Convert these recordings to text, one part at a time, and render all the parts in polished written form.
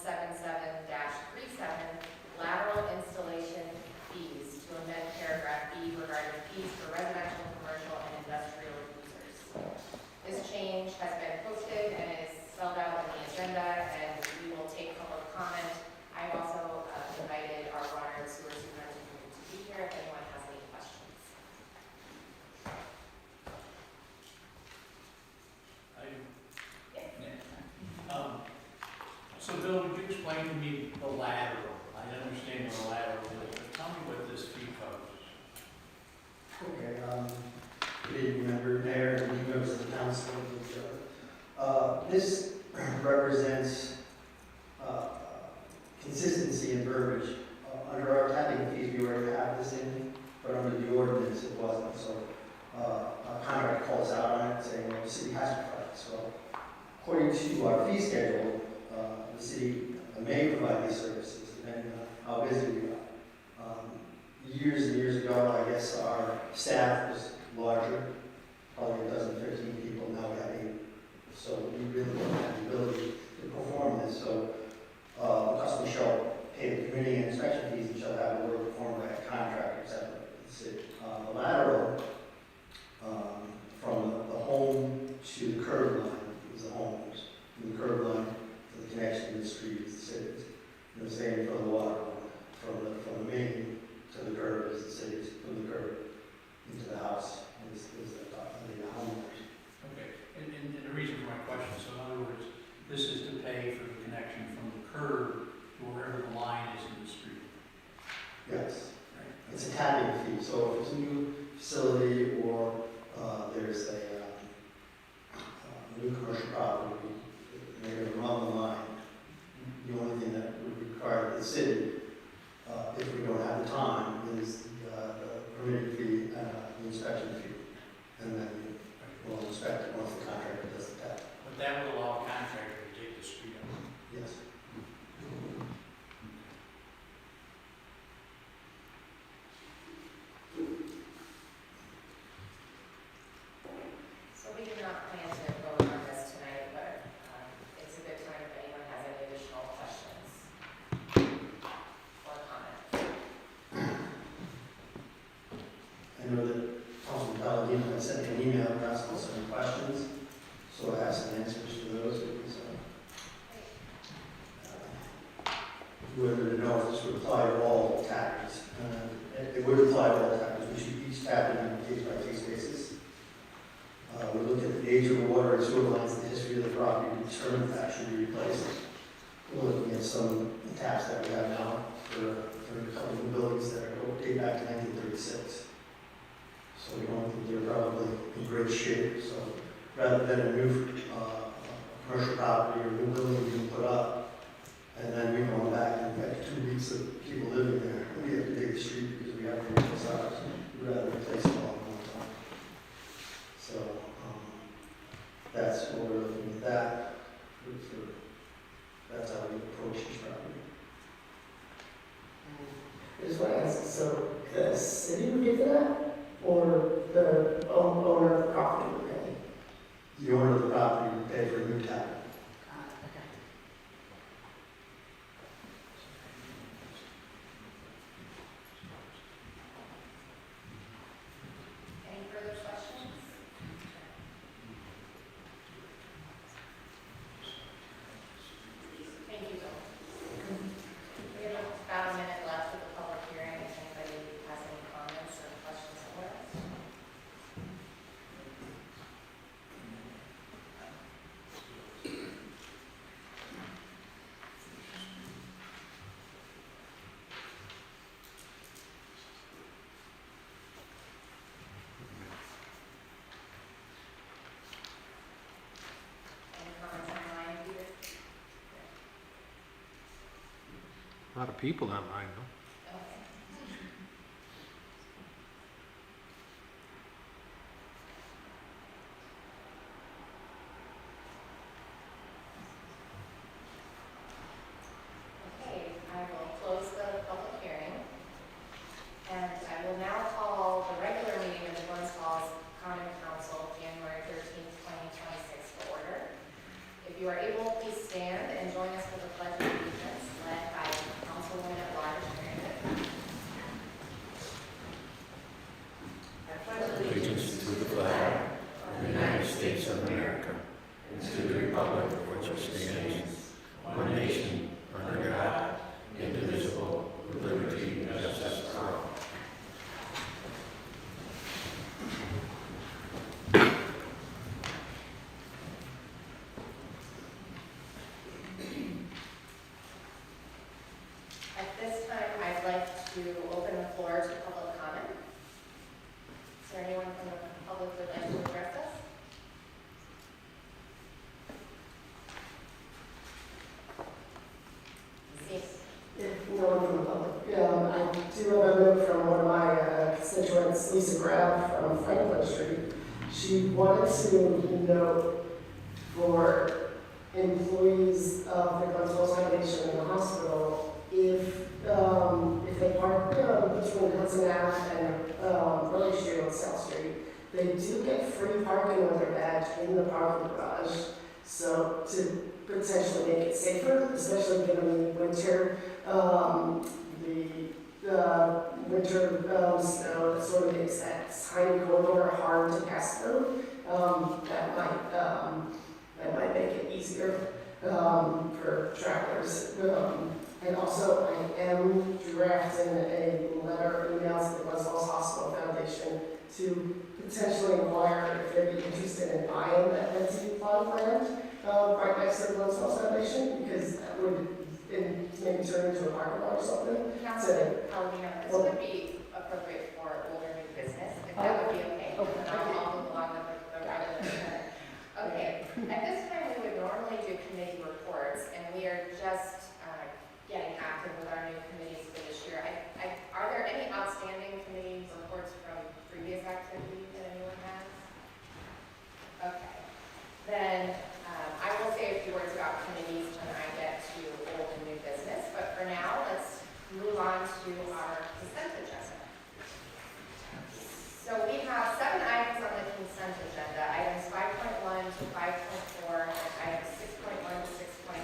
1177-37 lateral installation fees to amend paragraph B regarding fees for residential, commercial, and industrial users. This change has been posted and is spelled out in the agenda, and we will take public comment. I also invited our water and sewer superintendent to be here if anyone has any questions. So Bill, would you explain to me the lateral? I understand what a lateral is, but tell me what this fee covers. Okay, good evening, member, mayor, and members of the council. This represents consistency in verbiage. Under our tapping fees, we already have this in, but under the ordinance, it wasn't. So our contract calls out on it, saying, well, the city has to provide this. Well, according to our fee schedule, the city may provide these services, depending on how busy we are. Years and years ago, I guess our staff was larger, probably a dozen, 15 people. Now we have 8. So we really don't have the ability to perform this. So the customer shall pay the community and inspection fees and shall have the work performed by a contractor, etc. The city. The lateral from the home to the curb line is the homeowners. From the curb line to the connection to the street is the cities. And the same for the water line. From the main to the curb is the cities. From the curb into the house is the homeowners. Okay, and the reason for my question, so in other words, this is to pay for the connection from the curb to wherever the line is in the street. Yes. Right. It's a tapping fee. So if it's a new facility or there's a new commercial property, they're going to run the line. The only thing that would require the city, if we don't have the time, is the permitting fee and the inspection fee. And then we'll inspect it once the contractor does the tap. But that would allow a contractor to take the street up. Yes. So we do not plan to vote on this tonight, but it's a good time if anyone has any additional questions or comments. I know that Councilman Palladino had sent me an email asking some questions, so I have some answers to those. Whether to know if this would apply to all tappers. It would apply to all tappers. We should each tap in on a case-by-case basis. We looked at the age of the water and sewer lines, the history of the property, to determine if that should be replaced. We're looking at some taps that we have now for a couple of buildings that date back to 1936. So we don't think they're probably in great shape. So rather than a new commercial property or new building being put up, and then we go back and we've got 2 weeks of people living there, we have to dig the street because we have to replace ours. We'd rather replace it all at one time. So that's what we're looking at that. That's how we approach this property. I just want to ask, so the city would pay for that, or the owner of the property would pay? The owner of the property would pay for a new tap. Okay. Any further questions? Thank you, Bill. We have about a minute left of the public hearing. If anybody has any comments or questions for us. Any comments online, Peter? A lot of people online, though. Okay. Okay, I will close the public hearing. And I will now call the regular meeting of the Glens Common Council, January 13th, 2026 to order. If you are able, please stand and join us for the pledge of allegiance. republic for which it stands, one nation, under God, indivisible, with liberty and justice for all. At this time, I'd like to open the floor to public comment. Is there anyone from the public who would like to address us? Yes. If no one from the public, I do have a note from one of my constituents, Lisa Graff from Franklin Street. She wanted to note for employees of the Glens Foundation and the hospital, if they park between Hudson Ave and Village Street on South Street, they do get free parking with their badge in the parking garage. So to potentially make it safer, especially given the winter, winter snow that sort of makes that tiny corridor hard to pass through. That might make it easier for travelers. And also, I am drafting a letter, email to the Glens Hospital Foundation to potentially inquire if they'd be interested in buying that density plot of land right next to the Glens Foundation, because that would maybe turn into a parking lot or something. Councilman Palomino, this would be appropriate for older new business, if that would be okay. Okay. And I'll move along with the regular. Okay, at this time, we would normally do committee reports, and we are just getting active with our new committees for this year. Are there any outstanding committee reports from previous activities that anyone has? Okay, then I will say a few words about committees when I get to old and new business, but for now, let's move on to our consent agenda. So we have 7 items on the consent agenda, items 5.1 to 5.4, and items 6.1 to 6.3.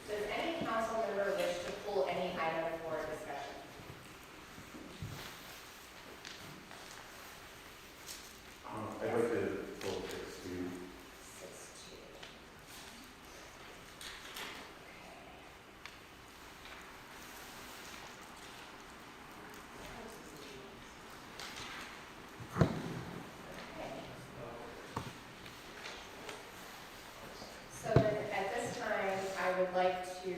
Does any council member wish to pull any item for discussion? I'd like to pull 6-2. 6.2. So then at this time, I would like to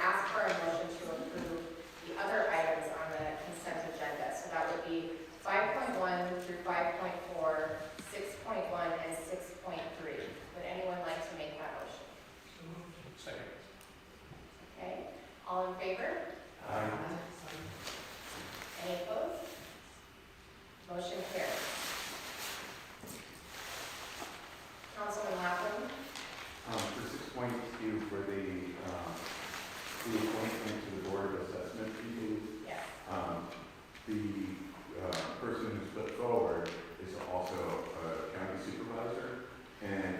ask for a motion to approve the other items on the consent agenda. So that would be 5.1 through 5.4, 6.1, and 6.3. Would anyone like to make that motion? Second. Okay, all in favor? Any opposed? Motion carries. Councilman Lapham? For 6.2, for the appointment to the Board of Assessment people, Yes. the person who's put forward is also a county supervisor, and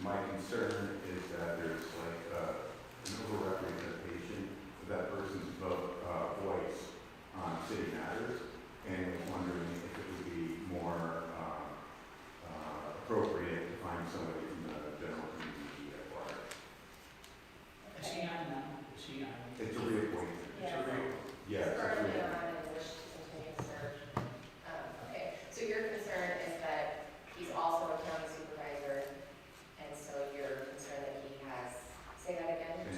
my concern is that there's like an overrepresentation of that person's voice on city matters, and was wondering if it would be more appropriate to find somebody from the general community at large. Is he on now? Is he on? It's a reappointment. It's a real. Yes, it's a Currently reappointment. on and wish to continue to serve. Okay, so your concern is that he's also a county supervisor, and so you're concerned that he has, say that again? And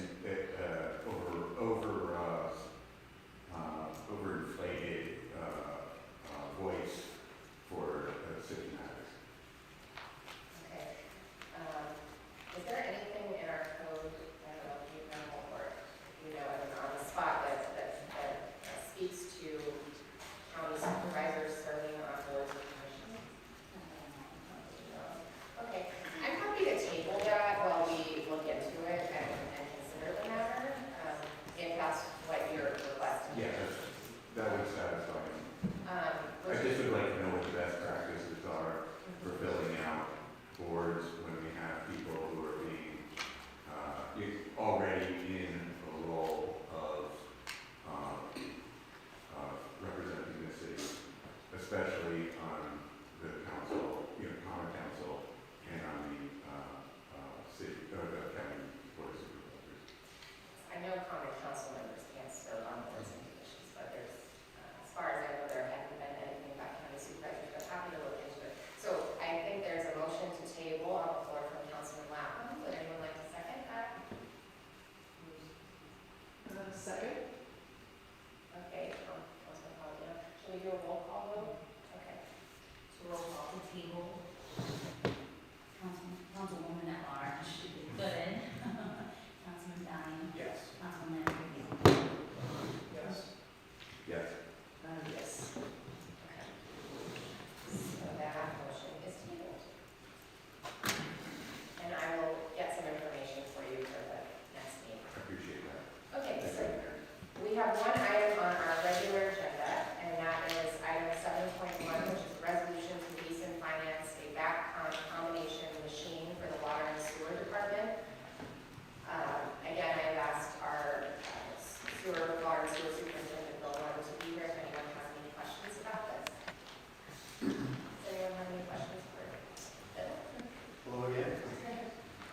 overinflated voice for city matters. Okay.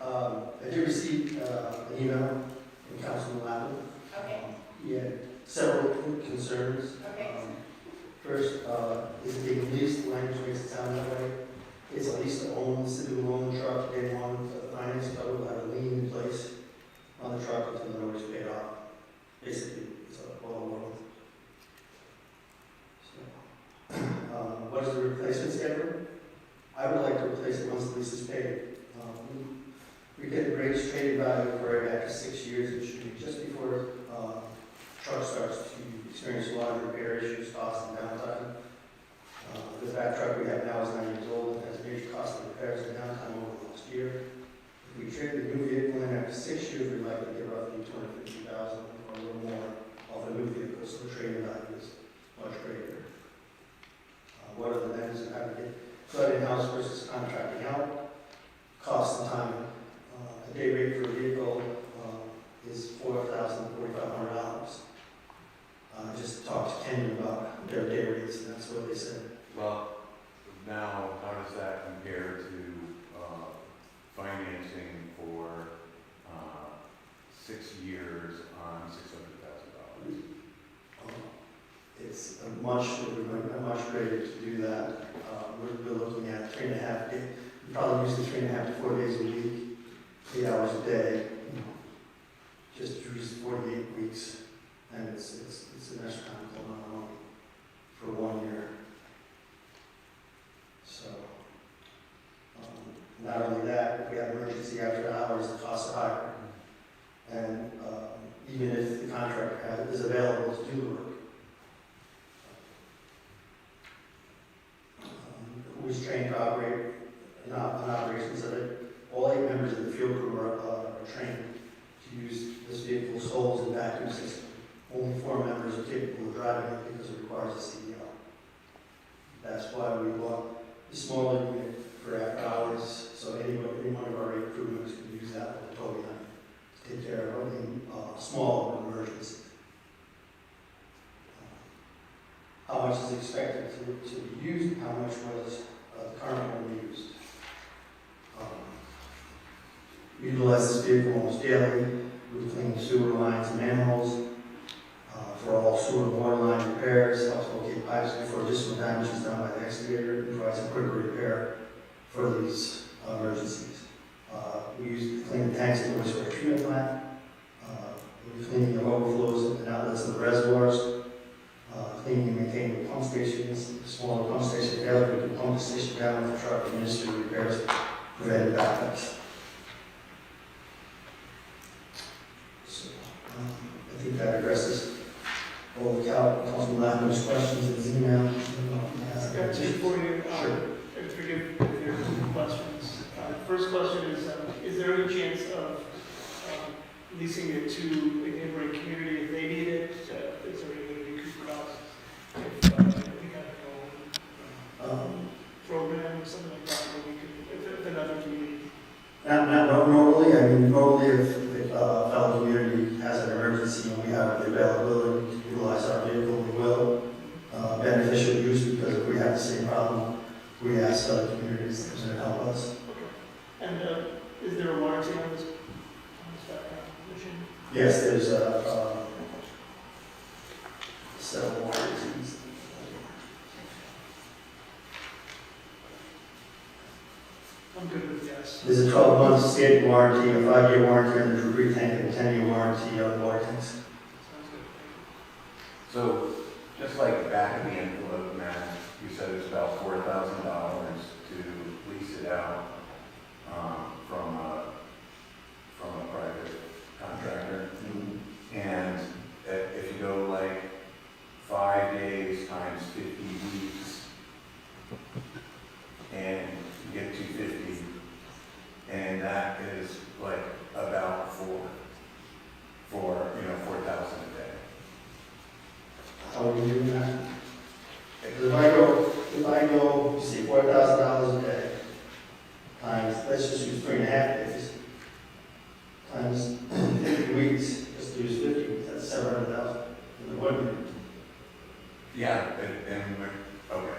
I did receive an email from Councilman Lavin. Okay, He had several concerns. okay. First, is it being leased, language makes it sound that way. It's a lease to own, city will own the truck, day one, the finance company will have a lien in place on the truck until the note is paid off. Basically, it's a all world. So, what is the replacement schedule? I would like to replace it once the lease is paid. We get a great trade value for it after 6 years. It should be just before truck starts to experience a lot of repair issues, costs, and downtime. The back truck we have now is 9 years old and has major cost of repairs and downtime over the last year. If we trade the new vehicle in after 6 years, we'd like to get roughly $250,000 or a little more off a new vehicle, so the trading value is much greater. What are the vendors that have to get cut in-house versus contracting out? Cost and time. A day rate for a vehicle is $4,000 to $4,500. I just talked to Kenyon about their day rates, and that's what they said. Well, now, how does that compare to financing for 6 years on $600,000? It's much greater to do that. We're looking at 3.5 days. We probably use the 3.5 to 4 days a week, 8 hours a day. Just use 48 weeks, and it's an astronomical amount of money for 1 year. So, not only that, if we have emergency after hours, the costs are higher. And even if the contractor is available to do the work, who is trained to operate in operations of it, all 8 members of the field crew are trained to use this vehicle's hose and vacuum system. Only 4 members are capable of driving it because it requires a CEO. That's why we bought the smaller unit for after hours, so any one of our 8 crew members can use that with a tow behind to take care of anything small emergency. How much is expected to be used, and how much was the current one used. We utilize this vehicle almost daily. We clean sewer lines and manholes for all sewer and water line repairs, helps locate pipes before additional damage is done by the excavator, and provides a quicker repair for these emergencies. We use to clean the tanks at the wastewater treatment plant. We're cleaning the overflows and outlets of the reservoirs. Cleaning and maintaining the pump stations, the smaller pump station failure, we can pump the station down with the truck, administer repairs, preventive backups. So, I think that addresses all the Councilman Latham questions in his email. I've got 2 for you. Sure. Forgive if there are 2 questions. First question is there any chance of leasing it to a neighboring community if they need it? Is there any way to recoup costs? If we have a program or something like that, where we could, if another community. Not normally. I mean, normally if a fellow community has an emergency and we have the availability to utilize our vehicle, we will. Beneficial use, because if we have the same problem, we ask other communities to help us. Okay. And is there a warranty on this background machine? Yes, there's several warranties. I'm good with yes. There's a 12-month state warranty, a 5-year warranty on the debris tank, and a 10-year warranty on the water tanks. Sounds good. So, just like back of the envelope, Matt, you said it's about $4,000 to lease it out from a private contractor. And if you go like 5 days times 50 weeks, and you get 250, and that is like about for $4,000 a day. How are we doing that? If I go, you see, $4,000 a day, times, let's just use 3.5 days, times 50 weeks, just use 50 weeks, that's 700,000 in the 1 year. Yeah, and we're, okay.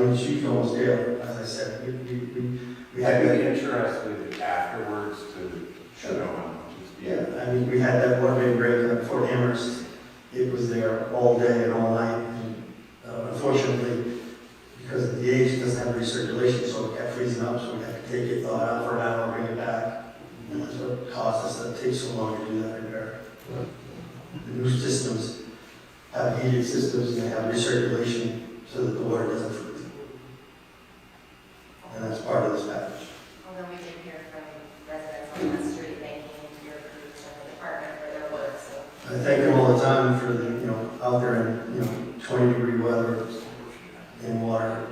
mean, she's almost there, as I said, we had I'd that. be interested afterwards to show them. Yeah, I mean, we had that one big break at Fort Amherst. It was there all day and all night. And unfortunately, because of the age, it doesn't have recirculation, so it kept freezing up, so we had to take it, thaw it out for an hour, bring it back. And that's what caused us to take so long to do that repair. The new systems have heated systems and they have recirculation so that the water doesn't freeze. And that's part of this package. Although we did hear from residents on that street thanking your groups and the department for their work, so. I thank them all the time for the, out there in, 20-degree weather, in water,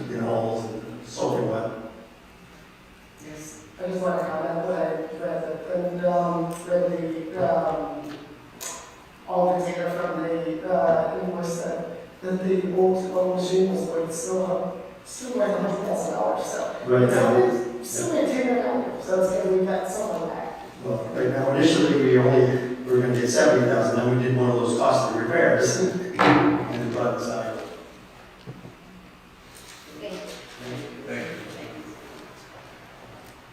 in holes, and soaking wet. Yes. I just want to comment that I read the all the data from the invoice that the old machine was worth still worth $100,000, so. Right It's now, only still maintaining value, so it's gonna be that something back. well, right now, initially, we were gonna get 70,000, then we did one of those costly repairs, and it brought us out. Thank you. Thank you.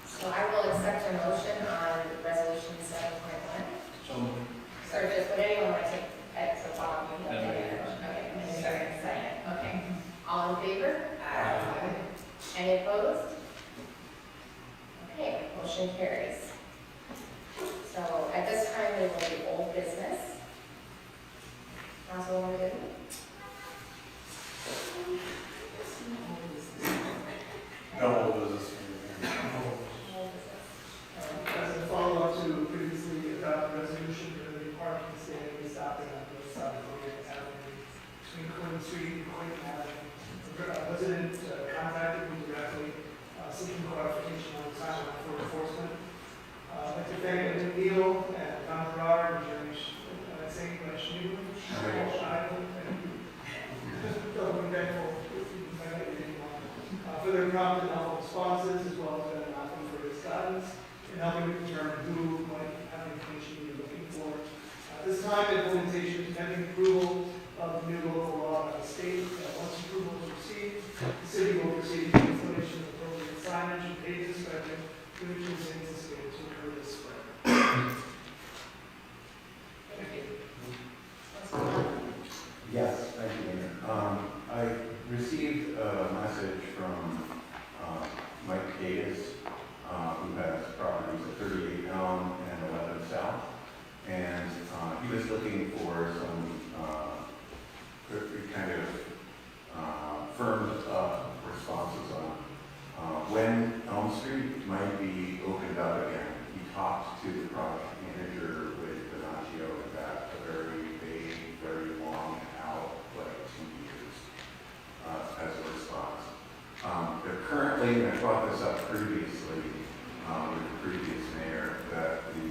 So I will accept your motion on resolution 7.1. So, Sir, just would anyone want to take, so Bob, you have to take it. Okay, and then Sarah can second. Okay. All in favor? Aye. Any opposed? Okay, motion carries. So at this time, we will do old business. Councilwoman Goodman? No, it was Old business. As a follow-up to previously adopted resolution for the parking stand stopping on both sides of William Avenue between Clinton Street and Clinton Avenue. The resident contacted me directly, seeking clarification on the timeline for enforcement. I'd like to thank Neil and Tom Gerard and Jeremy Schneebel. Doubly thankful for their prompt and helpful responses, as well as Ben Malcolm for his guidance in helping to determine who might have the information you're looking for. At this time, implementation is pending approval of the new local law by the state. Once approval is received, the city will proceed with installation of appropriate signage and page inspection, which is anticipated to occur this spring. Thank you. Councilwoman? Yes, thank you, Mayor. I received a message from Mike Davis, who has properties at 38 Elm and 11 South, and he was looking for some kind of firmed up responses on when Elm Street might be opened up again. He talked to the project manager with Donaggio and got a very vague, very long out, like 2 years, as a response. They're currently, and I brought this up previously with the previous mayor, that the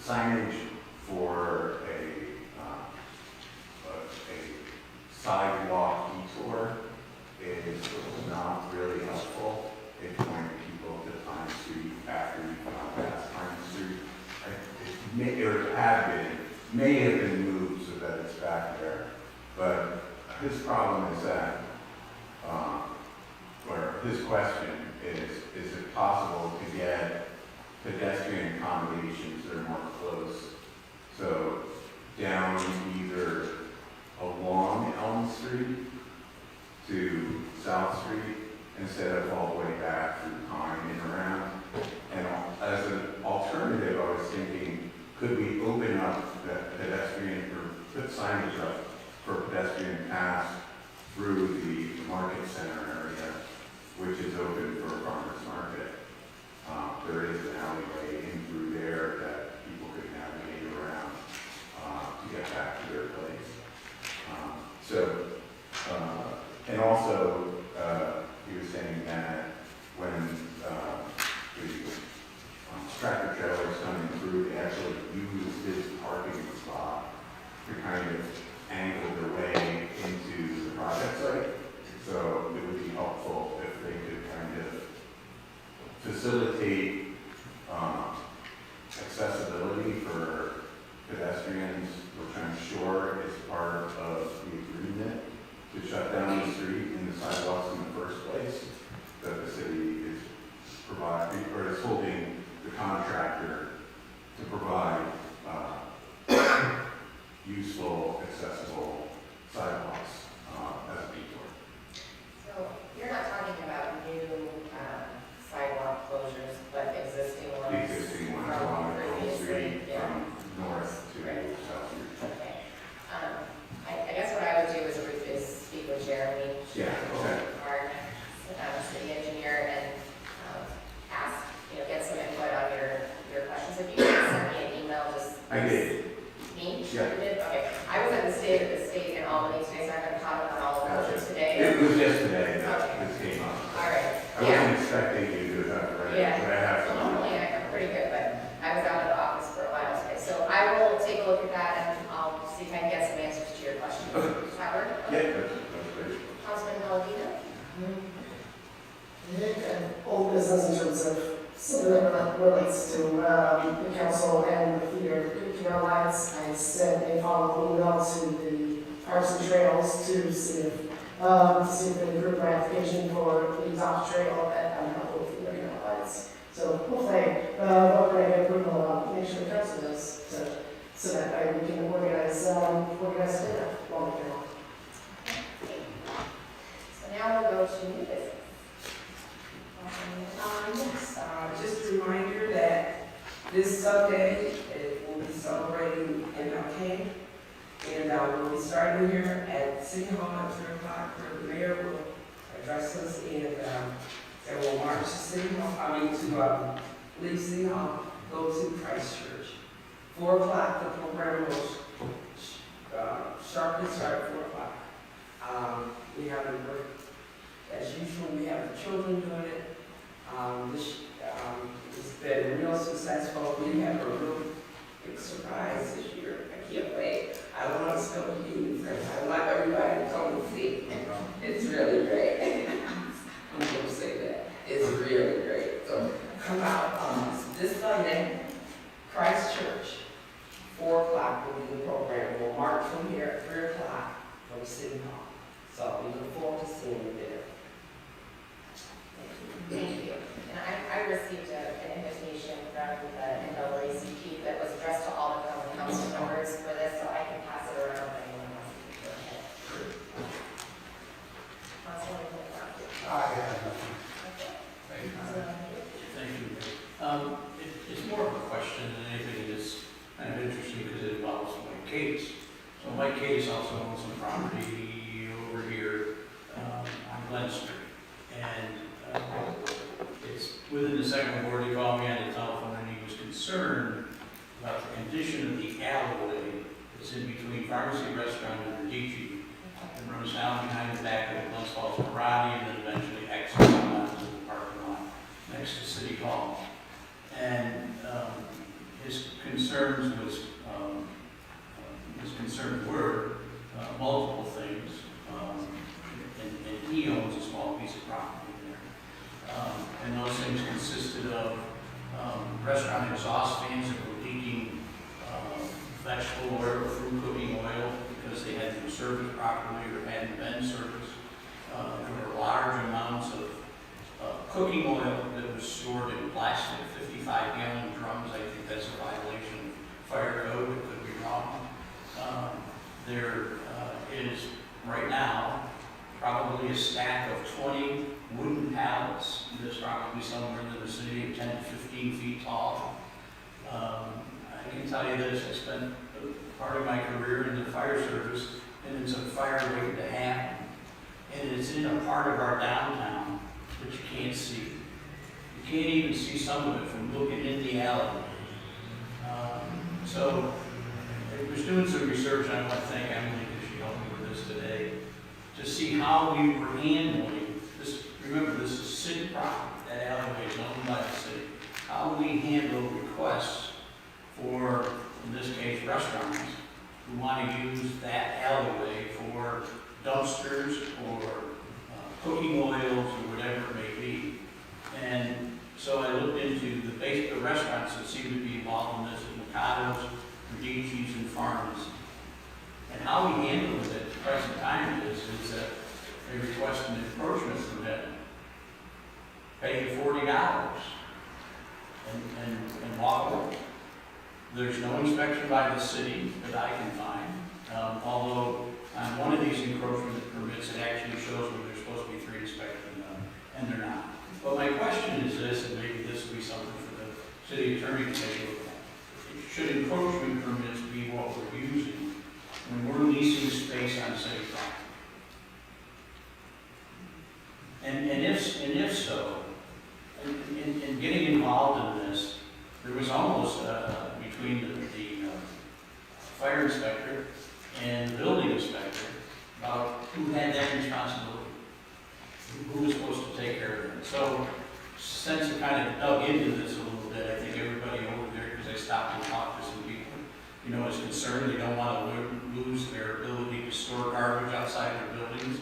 signage for a sidewalk detour is not really helpful in pointing people to Pine Street after you come past Pine Street. May have been moved so that it's back there, but his problem is that, or his question is it possible to get pedestrian accommodations that are more close? So down either along Elm Street to South Street instead of all the way back through Pine and around. And as an alternative, I was thinking, could we open up the pedestrian, or put signage up for pedestrian pass through the market center area, which is open for a farmer's market. There is an alleyway in through there that people could navigate around to get back to their place. And also, he was saying that when the tractor trailers coming through, they actually use his parking spot to kind of angle their way into the project site. So it would be helpful if they could kind of facilitate accessibility for pedestrians, which I'm sure is part of the agreement to to shut down the street and the sidewalks in the first place, that the city is providing, or is holding the contractor to provide useful, accessible sidewalks as a detour. So you're not talking about new sidewalk closures, but existing ones? The existing ones from along the previously? street Yeah. from north to Right. south. Okay. I guess what I would do is speak with Jeremy, Yeah, okay. our city engineer, and ask, get some input on your questions. If you could send me an email, just. I did. Me? Yeah. You did? Okay. I was at the state in Albany today, so I'm going to comment on all of those Gotcha. today. It was yesterday that Okay. this came up. All right. I wasn't expecting you to have read it, Yeah. but I have So some. normally I'm pretty good, but I was out of the office for a while today. So I will take a look at that and I'll see if I can get some answers to your questions. Okay. Does that work? Yeah, that's great. Councilman Palladino? Old business in terms of something that relates to the council and the theater. Alliance, I sent a follow-up email to the Parks and Trails to see if they approved my application for the top trail that I'm helping with the American Alliance. So hopefully, we're going to get approval, I'll make sure the council does, so that we can organize dinner while we're there. So now we'll go to new business. Yes, just a reminder that this Sunday, it will be celebrating MLK, and we'll be starting here at City Hall at 3 o'clock, where the mayor will address us, and then we'll march to City Hall, to leave City Hall, go to Christ Church. 4 o'clock, the program will sharply start at 4 o'clock. We have as usual, we have the children doing it. It's been real successful. We have a real big surprise this year. I can't wait. I don't want to spill the beans. I want everybody to come and see. It's really great. I'm going to say that. It's really great. So come out this Sunday, Christ Church, 4 o'clock will be the program. We'll march from here at 3 o'clock from City Hall. So we look forward to seeing you there. Thank you. And I received an invitation from the NAACP that was addressed to all the council members for this, so I can pass it around if anyone wants to go ahead. Councilman McCarthy. I have nothing. Okay. Thank you. It's more of a question than anything. It's kind of interesting because it involves Mike Case. So Mike Case also owns some property over here on Glens Street. And it's within the second ward. He called me on the telephone and he was concerned about the condition of the alleyway that's in between Pharmacy Restaurant and Radici. It runs down behind the back of the Glens Falls Karate and then eventually exits out into the parking lot next to City Hall. And his concerns were multiple things. And he owns a small piece of property there. And those things consisted of restaurant exhaust fans that were leaking vegetable oil or fruit cooking oil because they hadn't been serviced properly or hadn't been serviced. There were large amounts of cooking oil that was stored in plastic 55-gallon drums. I think that's a violation of fire code. It could be wrong. There is right now probably a stack of 20 wooden pallets that's probably somewhere in the vicinity of 10 to 15 feet tall. I can tell you this, I spent part of my career in the fire service, and it's a fire waiting to happen. And it's in a part of our downtown that you can't see. You can't even see some of it from looking in the alley. So I was doing some research, and I want to thank Emily because she helped me with this today, to see how we were handling this. Remember, this is city property. That alleyway is owned by the city. How we handle requests for, in this case, restaurants who want to use that alleyway for dumpsters or cooking oils or whatever it may be. And so I looked into the restaurants that seem to be involved in this, Mikado's, Radici's, and Farms. And how we handled it present time is that they request an encroachment permit, pay $40 and walk away. There's no inspection by the city that I can find, although on one of these encroachment permits, it actually shows where there's supposed to be 3 inspections done, and they're not. But my question is this, and maybe this will be something for the city attorney to take a look at. Should encroachment permits be what we're using when we're leasing space on city property? And if so, in getting involved in this, there was almost between the fire inspector and the building inspector about who had that responsibility, who was supposed to take care of it. So since I kind of dug into this a little bit, I think everybody over there, because I stopped and talked to some people, is concerned. They don't want to lose their ability to store garbage outside their buildings.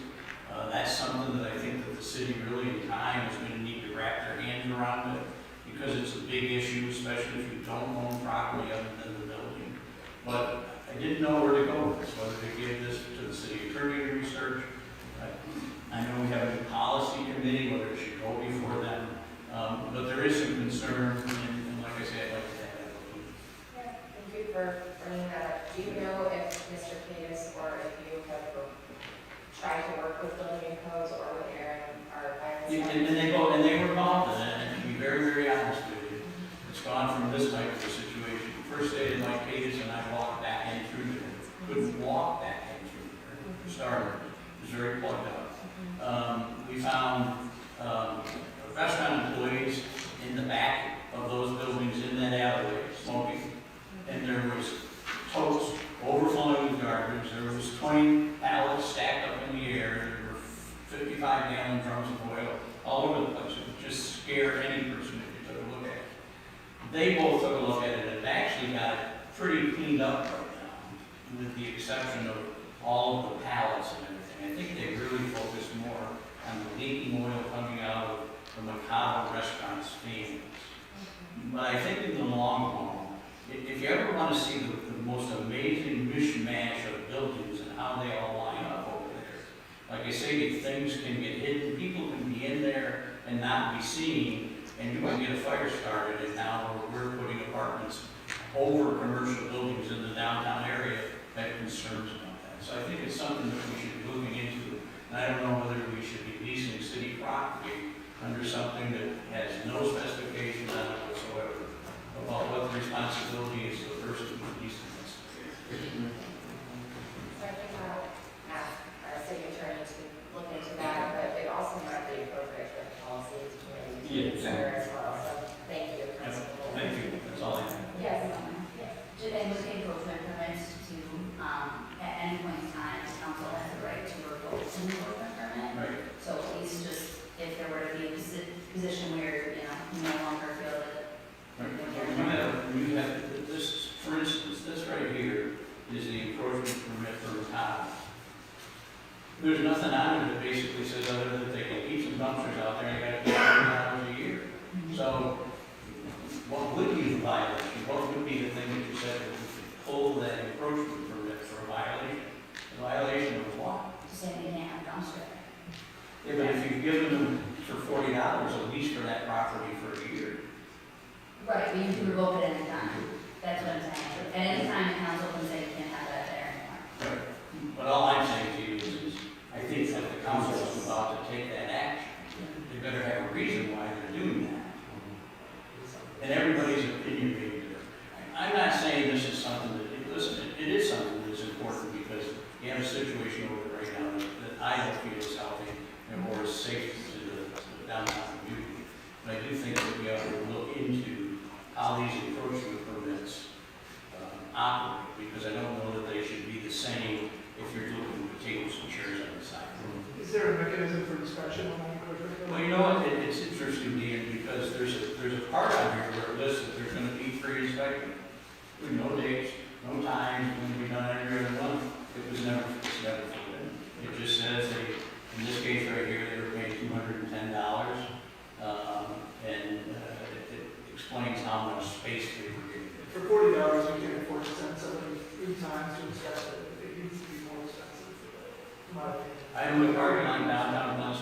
That's something that I think that the city really in time is going to need to wrap their hands around it, because it's a big issue, especially if you don't own property other than the building. But I didn't know where to go with this, whether to give this to the city attorney to research. I know we have a policy committee, whether it should go before them, but there is some concern, and like I said, I'd like to have that look. Yeah, thank you for bringing that up. Do you know if Mr. Cadis or if you have tried to work with building and codes or with Aaron or And they were involved in it, and to be very, very honest with you, it's gone from this type of a situation. First day that Mike Cadis and I walked back in through there, couldn't walk back in through there, started, it was very plugged up. We found restaurant employees in the back of those buildings in that alleyway smoking, and there was totes overflowing with garbage. There was 20 pallets stacked up in the air. There were 55-gallon drums of oil all over the place. It would just scare any person if you took a look at it. They both took a look at it and actually got it pretty cleaned up right now, with the exception of all of the pallets and everything. I think they really focused more on the leaking oil coming out of the Macau restaurant's families. But I think in the long haul, if you ever want to see the most amazing mishmash of buildings and how they all line up over there, like I say, things can get hidden, people can be in there and not be seen, and you might get a fire started, and now we're putting apartments over commercial buildings in the downtown area. That concerns about that. So I think it's something that we should be looking into, and I don't know whether we should be leasing city property under something that has no specifications on it whatsoever about what the responsibility is of the person who's leasing this. So I think I'll ask our city attorney to look into that, but it also might be appropriate for the policy committee to consider as well. So thank you, Principal. Thank you, that's all I have. Yes. Do they look at encroachment permits to, at any point in time, the council has the right to revoke an encroachment permit? Right. So at least just if there were to be a position where, you no longer feel that. You have this, for instance, this right here is the encroachment permit for the town. There's nothing on it that basically says other than that they can keep some dumpsters out there and they got to pay $100 a year. So what would be the violation? What would be the thing that you said that we could pull that encroachment permit for a violation? A violation of what? To say they can't have dumpster. Yeah, but if you've given them for $40 a lease for that property for a year. Right, but you can revoke it at any time. That's what I'm saying. At any time, the council can say you can't have that there anymore. Right. But all I'm saying to you is I think that the council is about to take that action. They better have a reason why they're doing that. And everybody's opinion may be different. I'm not saying this is something that, listen, it is something that's important because you have a situation over there right now that I don't feel is healthy or is safe to the downtown community. But I do think that we ought to look into how these encroachment permits operate, because I don't know that they should be the same if you're looking at tables and chairs on the side. Is there a mechanism for inspection on that encroachment permit? Well, you know what, it's interesting, Dean, because there's a part on here where it lists that there's gonna be free inspection. With no dates, no times, when we done every other month, it's never filled in. It just says they, in this case right here, they were paying $210, and it explains how much space they were getting. For $40, you can't afford to send somebody 3 times to inspect it. It needs to be more expensive for that. I owned a parking lot downtown Glens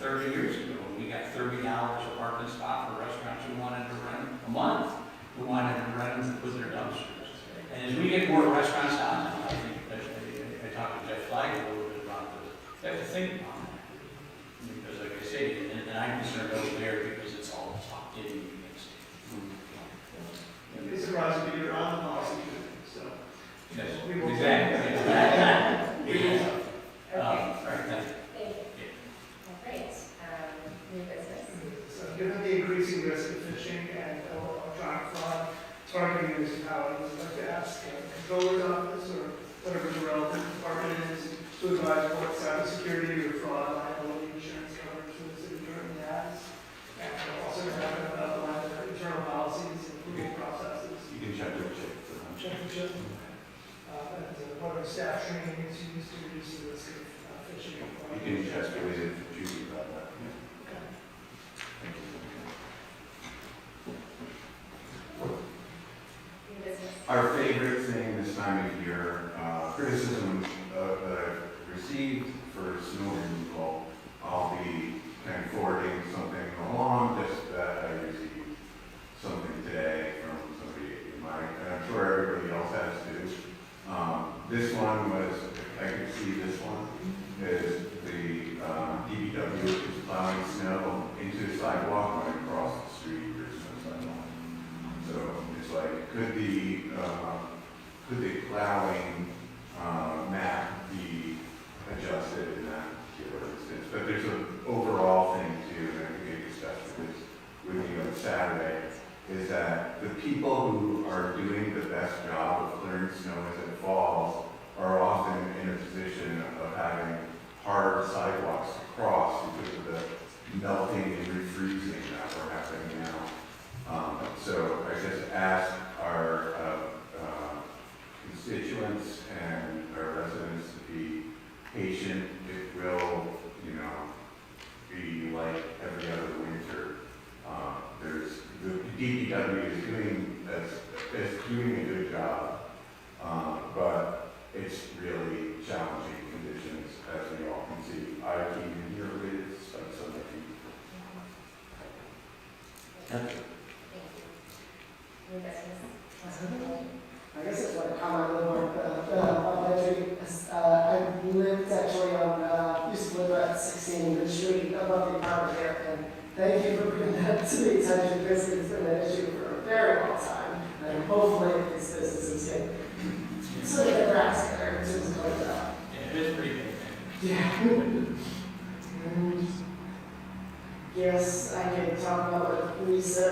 30 years ago. We got $30 a parking spot for restaurants who wanted to rent a month, who wanted to rent them to put their dumpsters. And as we get more restaurants downtown, I think, I talked to Jeff Flag a little bit about this. You have to think about that. Because like I say, and I'm concerned over there because it's all tucked in against. You'd be surprised if you're on the policy committee, so. Yes, We will- exactly. Okay. All right, thank you. Thank you. All right, new business. So given the increasing risk of phishing and electronic fraud targeting municipalities, I'd like to ask the controller's office or whatever the relevant department is to advise what cybersecurity or fraud liability insurance coverage for the city currently has. And also to have an outline of internal policies, including processes. You can check with Chip for them. Check the chip. And what are staff training is used to reduce the risk of phishing. You can check with Judy about that. Okay. Thank you. New business. Our favorite thing this time of year, criticism that I've received for snow removal, I'll be kind of forwarding something along, just that I received something today from somebody in my, and I'm sure everybody else has too. This one was, I could see this one, is the DPW is plowing snow into the sidewalk when across the street, there's no sidewalk. So it's like, could the plowing map be adjusted in that particular instance? But there's an overall thing too, and I think I discussed this with you on Saturday, is that the people who are doing the best job of clearing snow as it falls are often in a position of having hard sidewalks to cross because of the melting and refreezing that we're happening now. So I just ask our constituents and our residents to be patient. It will, be like every other winter. There's the DPW is doing a good job, but it's really challenging conditions, as we all can see. I came in here with some of the Thank you. New business. I guess it's like a comment a little more elementary. I lived actually on, used to live at 16 Good Street above the apartment there, and thank you for bringing that to the attention because it's been an issue for a very long time. And hopefully these businesses can sort of get their acts together as soon as it comes out. Yeah, it is pretty big. Yeah. And yes, I can talk about what Lisa,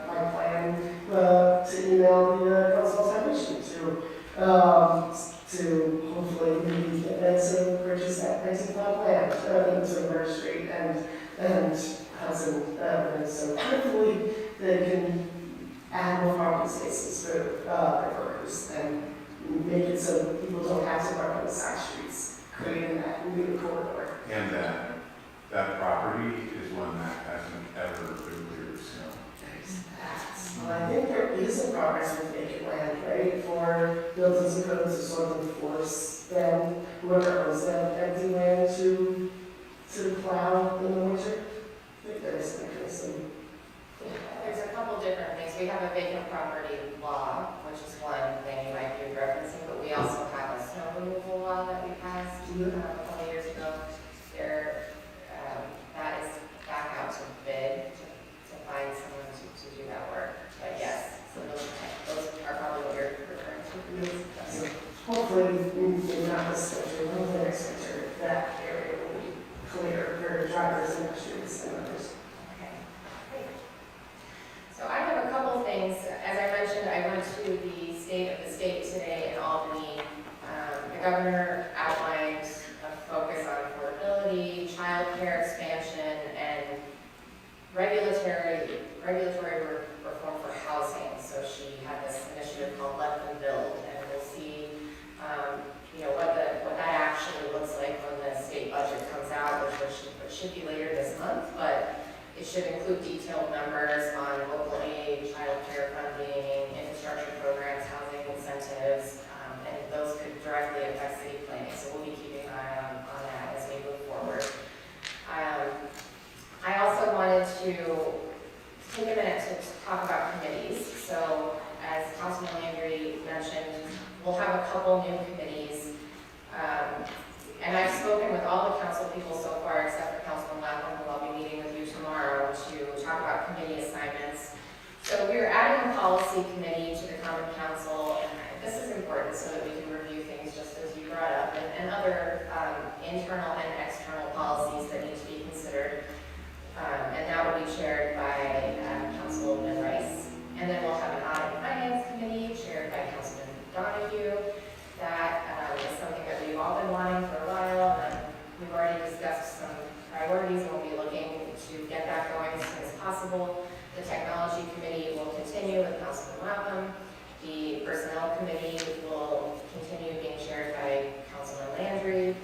my plan to email the council foundation to hopefully maybe get them to purchase that 19-plot land into Mercer Street and Hudson Avenue. So hopefully they can add more parking spaces for their workers and make it so people don't have to park on the side streets, creating that new corridor. And that property is one that hasn't ever been cleared, so. Well, I think there is a progress with vacant land, right, for buildings and codes to sort of enforce them, whoever owns that empty land to plow in the winter. I think there is a mechanism. There's a couple different things. We have a vacant property law, which is one thing you might be referencing, but we also have a snow removal law that we passed a couple years ago. That is back out to bid to find someone to do that work. But yes, so those are probably what you're referring to. So hopefully, maybe not this winter, hopefully next winter, that area will be clear for drivers and pedestrians and others. Okay, great. So I have a couple things. As I mentioned, I went to the State of the State today in Albany. The governor outlined a focus on affordability, childcare expansion, and regulatory reform for housing. So she had this initiative called Let Them Build, and we'll see, what that actually looks like when the state budget comes out, which should be later this month, but it should include detailed numbers on local aid, childcare funding, infrastructure programs, housing incentives, and those could directly affect city planning. So we'll be keeping an eye on committees. So as Councilman Landry mentioned, we'll have a couple new committees. And I've spoken with all the council people so far, except for Councilman Lapham, who I'll be meeting with you tomorrow to talk about committee assignments. So we're adding a policy committee to the Common Council, and this is important so that we can review things just as you brought up, and other internal and external policies that need to be considered. And that will be chaired by Councilman Rice. And then we'll have an audit and finance committee chaired by Councilman Donahue. That is something that we've all been wanting for a while, and we've already discussed some priorities, and we'll be looking to get that going as soon as possible. The technology committee will continue with Councilman Lapham. The personnel committee will continue being chaired by Councilman Landry.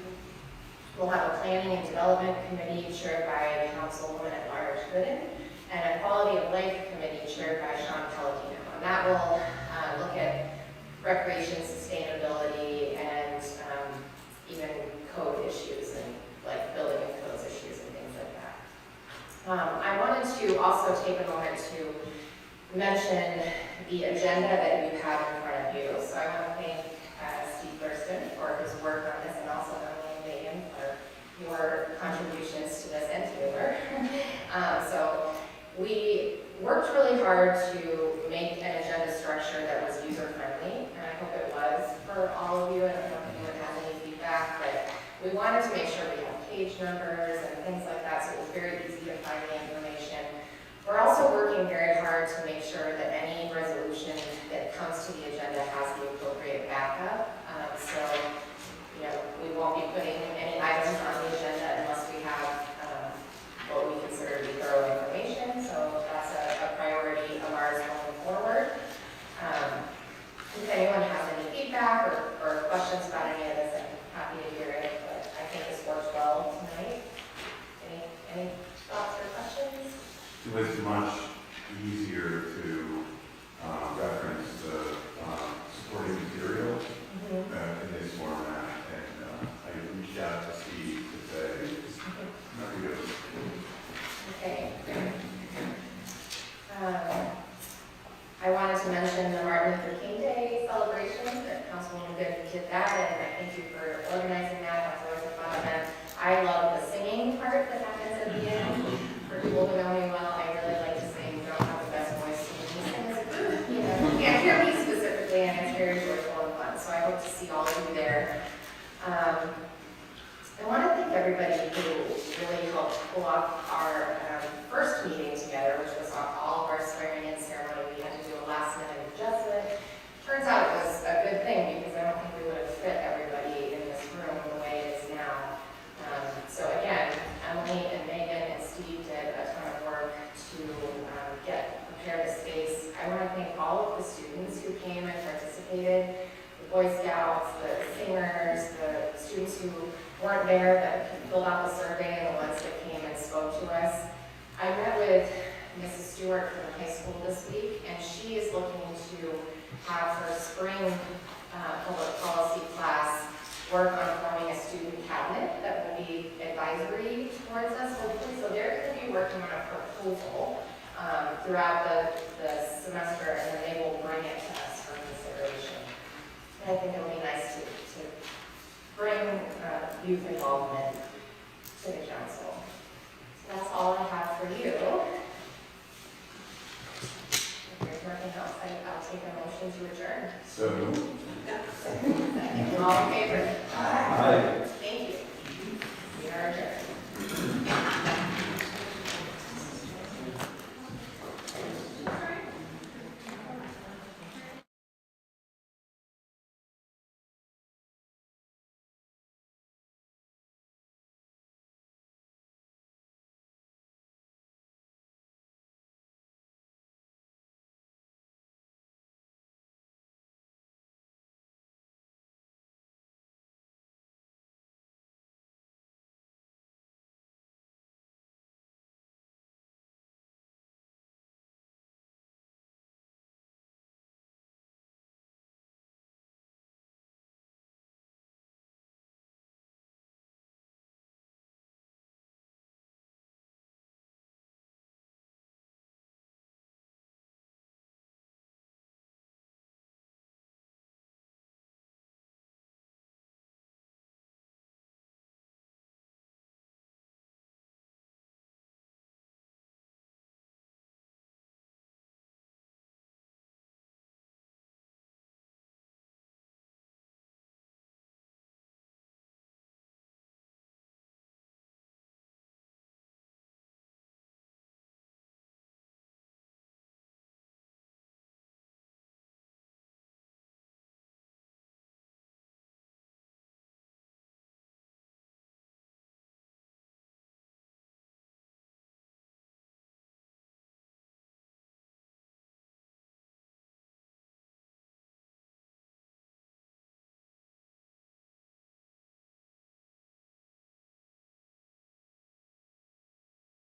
We'll have a planning and development committee chaired by Councilwoman at Large Gooden, and a quality of life committee chaired by Sean Pellegrino. And that will look at recreation, sustainability, and even code issues, and like building and codes issues and things like that. I wanted to also take a moment to mention the agenda that you have in front of you. So I want to thank Steve Thurston for his work on this, and also Emily and Megan for your contributions to this, and Taylor. So we worked really hard to make an agenda structure that was user-friendly, and I hope it was for all of you. I don't know if anyone has any feedback, but we wanted to make sure we have page numbers and things like that, so it was very easy to find the information. We're also working very hard to make sure that any resolution that comes to the agenda has the appropriate backup. So, you know, we won't be putting any items on the agenda unless we have what we consider to be thorough information. So that's a priority of ours going forward. If anyone has any feedback or questions about any of this, I'm happy to hear it. But I think this works well tonight. Any thoughts or questions? It was much easier to reference the supporting material in this format, and I reached out to Steve to say, not good. Okay. I wanted to mention the Martin Luther King Day celebration, that Councilwoman Good did that, and I thank you for organizing that. That's always a fun event. I love the singing part that happens at the end. For people who know me well, I really like to sing. Don't have the best voice, so we sing as a group. You know, you can't hear me specifically, and it's very joyful and fun. So I hope to see all of you there. I want to thank everybody who really helped pull off our first meeting together, which was all of our swearing-in ceremony. We had to do a last-minute adjustment. Turns out it was a good thing, because I don't think we would have fit everybody in this room the way it is now. So again, Emily and Megan and Steve did a ton of work to prepare the space. I want to thank all of the students who came and participated, the Boy Scouts, the singers, the students who weren't there but filled out the survey, and the ones that came and spoke to us. I met with Mrs. Stewart from the high school this week, and she is looking to have her spring public policy class work on forming a student cabinet that will be advisory towards us, hopefully. So they're going to be working on a proposal throughout the semester, and then they will bring it to us for consideration. And I think it'll be nice to bring youth involvement to the council. So that's all I have for you. If there's nothing else, I'll take a motion to adjourn. So, All in favor? Aye.